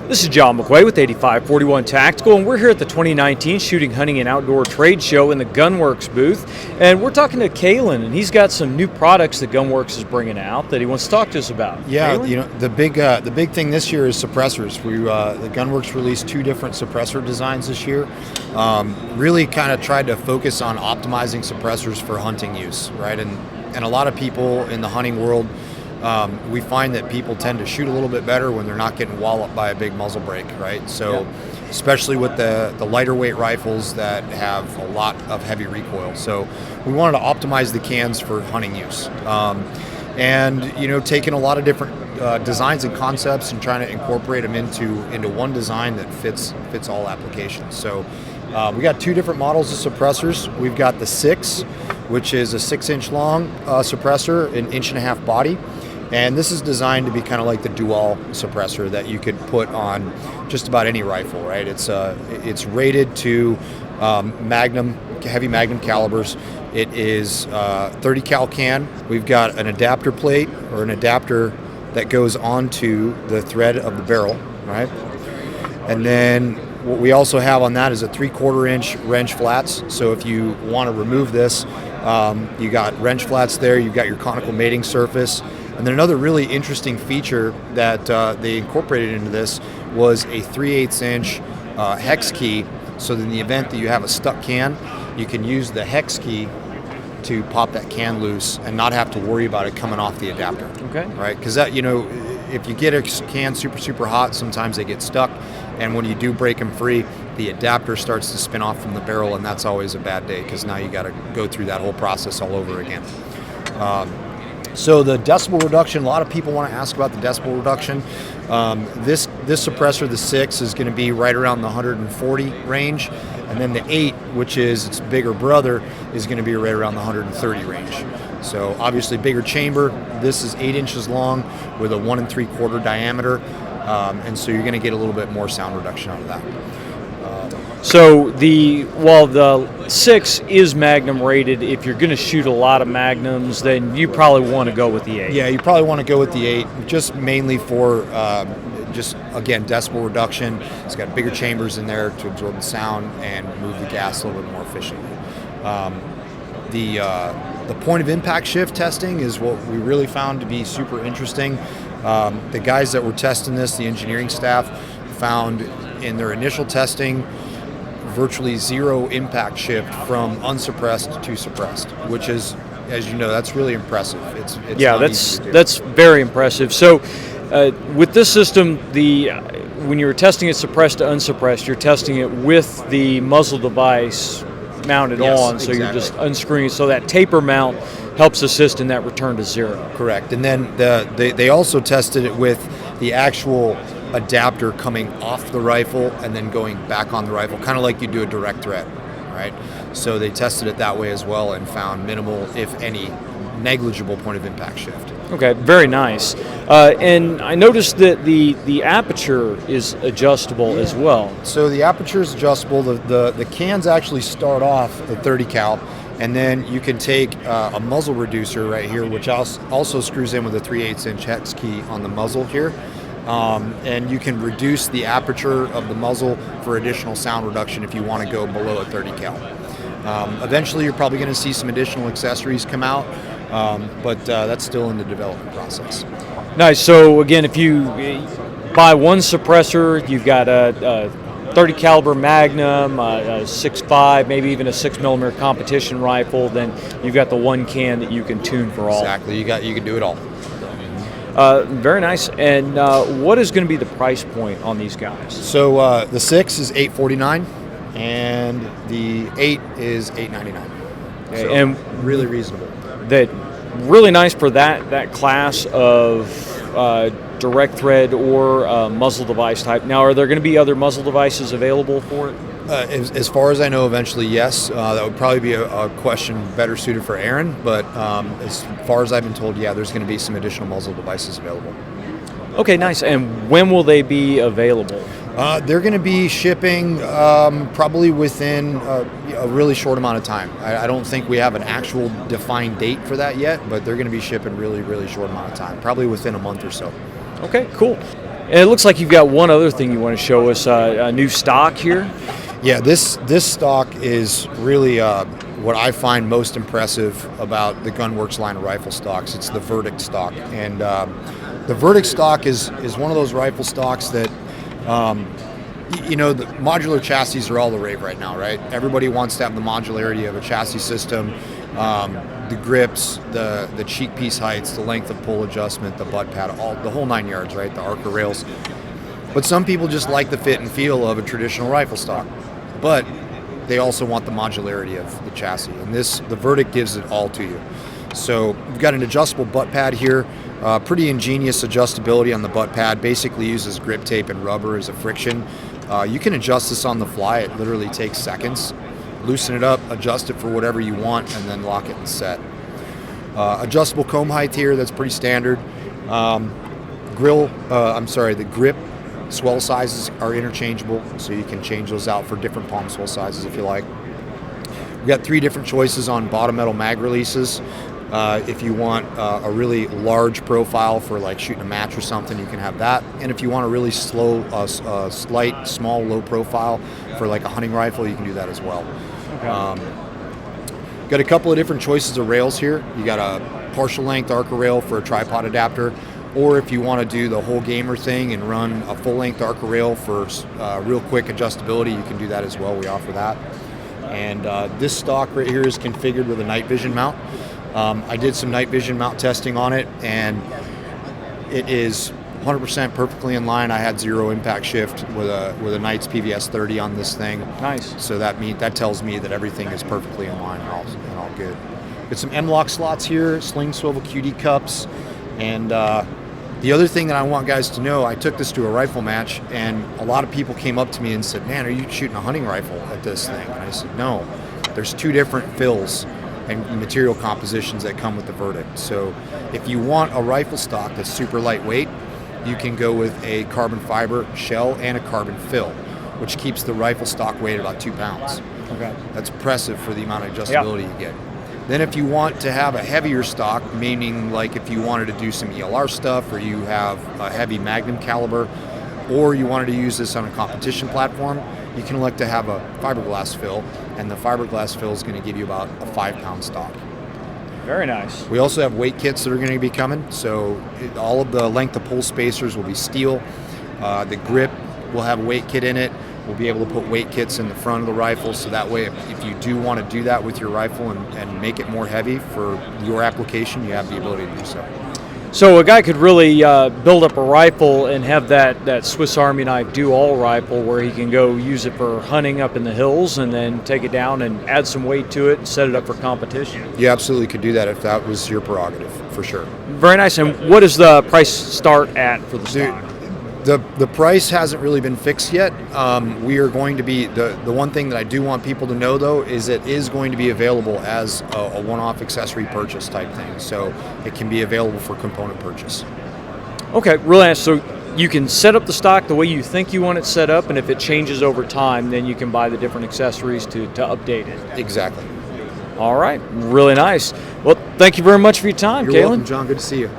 This is John McQuay with 8541 Tactical, and we're here at the 2019 Shooting, Hunting, and Outdoor Trade Show in the Gunwerks booth, and we're talking to Kalen, and he's got some new products that Gunwerks is bringing out that he wants to talk to us about. Yeah, Kalen? you know, the big thing this year is suppressors. The Gunwerks released 2 different suppressor designs this year. Really kind of tried to focus on optimizing suppressors for hunting use, right? And a lot of people in the hunting world, we find that people tend to shoot a little bit better when they're not getting walloped by a big muzzle brake, right? So, especially with the lighter weight rifles that have a lot of heavy recoil. So, we wanted to optimize the cans for hunting use, and you know, taking a lot of different designs and concepts and trying to incorporate them into one design that fits all applications. So, we got 2 different models of suppressors. We've got the 6, which is a 6-inch long suppressor, an 1.5-inch body. And this is designed to be kind of like the dual suppressor that you could put on just about any rifle, right? It's rated to heavy magnum calibers. It is 30 cal can. We've got an adapter plate or an adapter that goes onto the thread of the barrel, right? And then what we also have on that is a 3/4 inch wrench flats. So if you want to remove this, you got wrench flats there. You've got your conical mating surface. And then another really interesting feature that they incorporated into this was a 3/8 inch hex key. So in the event that you have a stuck can, you can use the hex key to pop that can loose and not have to worry about it coming off the adapter. Okay. Right? Because that, you know, if you get a can super hot, sometimes they get stuck. And when you do break them free, the adapter starts to spin off from the barrel, and that's always a bad day because now you got to go through that whole process all over again. So the decibel reduction, a lot of people want to ask about the decibel reduction. This suppressor, the 6, is going to be right around the 140 range, and then the 8, which is its bigger brother, is going to be right around the 130 range. So obviously bigger chamber. This is 8 inches long with a 1 3/4 diameter, and so you're going to get a little bit more sound reduction out of that. So while the 6 is magnum rated, if you're going to shoot a lot of magnums, then you probably want to go with the 8. Yeah, you probably want to go with the 8, just mainly for just, again, decibel reduction. It's got bigger chambers in there to absorb the sound and move the gas a little bit more efficiently. The point of impact shift testing is what we really found to be super interesting. The guys that were testing this, the engineering staff, found in their initial testing virtually 0 impact shift from unsuppressed to suppressed, which is, as you know, that's really impressive. It's yeah, that's very impressive. So with this system, when you're testing it suppressed to unsuppressed, you're testing it with the muzzle device mounted on, so you're just unscrewing, so that taper mount helps assist in that return to 0. Correct. And then they also tested it with the actual adapter coming off the rifle and then going back on the rifle, kind of like you do a direct thread, right? So they tested it that way as well and found minimal, if any, negligible point of impact shift. Okay, very nice. And I noticed that the aperture is adjustable as well. So the aperture is adjustable. The cans actually start off at 30 cal, and then you can take a muzzle reducer right here, which also screws in with a 3/8 inch hex key on the muzzle here. And you can reduce the aperture of the muzzle for additional sound reduction if you want to go below a 30 cal. Eventually, you're probably going to see some additional accessories come out, but that's still in the development process. Nice. So again, if you buy one suppressor, you've got a 30 caliber Magnum, a 6.5, maybe even a 6mm competition rifle, then you've got the one can that you can tune for all. Exactly. You can do it all. Very nice. And what is going to be the price point on these guys? So the 6 is $849, and the 8 is $899. So and really reasonable. That really nice for that class of direct thread or muzzle device type. Now, are there going to be other muzzle devices available for it? As far as I know, eventually, yes. That would probably be a question better suited for Aaron, but as far as I've been told, yeah, there's going to be some additional muzzle devices available. Okay, nice. And when will they be available? They're going to be shipping probably within a really short amount of time. I don't think we have an actual defined date for that yet, but they're going to be shipping really, really short amount of time, probably within a month or so. Okay, cool. And it looks like you've got one other thing you want to show us, a new stock here. Yeah, this stock is really what I find most impressive about the Gunwerks line of rifle stocks. It's the Verdict stock, and the Verdict stock is one of those rifle stocks that, the modular chassis are all the rave right now, right? Everybody wants to have the modularity of a chassis system, the grips, the cheek piece heights, the length of pull adjustment, the butt pad, the whole 9 yards, right? The Arca rails. But some people just like the fit and feel of a traditional rifle stock, but they also want the modularity of the chassis, and the Verdict gives it all to you. So we've got an adjustable butt pad here, pretty ingenious adjustability on the butt pad, basically uses grip tape and rubber as a friction. You can adjust this on the fly, it literally takes seconds. Loosen it up, adjust it for whatever you want, and then lock it and set. Adjustable comb height here, that's pretty standard. The grip swell sizes are interchangeable, so you can change those out for different palm swell sizes if you like. We've got 3 different choices on bottom metal mag releases. If you want a really large profile for like shooting a match or something, you can have that. And if you want a really slow, slight, small, low profile for like a hunting rifle, you can do that as well. Okay. Got a couple of different choices of rails here. You got a partial length Arca rail for a tripod adapter, or if you want to do the whole gamer thing and run a full length Arca rail for real quick adjustability, you can do that as well. We offer that. And this stock right here is configured with a night vision mount. I did some night vision mount testing on it, and it is 100% perfectly in line. I had 0 impact shift with a Knight's PVS 30 on this thing. Nice. So that tells me that everything is perfectly in line and all good. Got some M-lock slots here, sling swivel QD cups, and the other thing that I want guys to know, I took this to a rifle match, and a lot of people came up to me and said, "Man, are you shooting a hunting rifle at this thing?" And I said, "No, there's 2 different fills and material compositions that come with the Verdict. So if you want a rifle stock that's super lightweight, you can go with a carbon fiber shell and a carbon fill, which keeps the rifle stock weight at about 2 pounds. Okay. That's impressive for the amount of adjustability you get. Then if you want to have a heavier stock, meaning like if you wanted to do some ELR stuff, or you have a heavy Magnum caliber, or you wanted to use this on a competition platform, you can elect to have a fiberglass fill, and the fiberglass fill is going to give you about a 5-pound stock. Very nice. We also have weight kits that are going to be coming, so all of the length of pull spacers will be steel. The grip will have a weight kit in it. We'll be able to put weight kits in the front of the rifle, so that way if you do want to do that with your rifle and make it more heavy for your application, you have the ability to do so. So a guy could really build up a rifle and have that Swiss Army knife do-all rifle where he can go use it for hunting up in the hills and then take it down and add some weight to it and set it up for competition. You absolutely could do that if that was your prerogative, for sure. Very nice. And what does the price start at for the stock? The price hasn't really been fixed yet. We are going to be, the one thing that I do want people to know though is it is going to be available as a one-off accessory purchase type thing. So it can be available for component purchase. Okay, really nice. So you can set up the stock the way you think you want it set up, and if it changes over time, then you can buy the different accessories to update it. Exactly. All right, really nice. Well, thank you very much for your time, You're Kalen. welcome, John. Good to see you.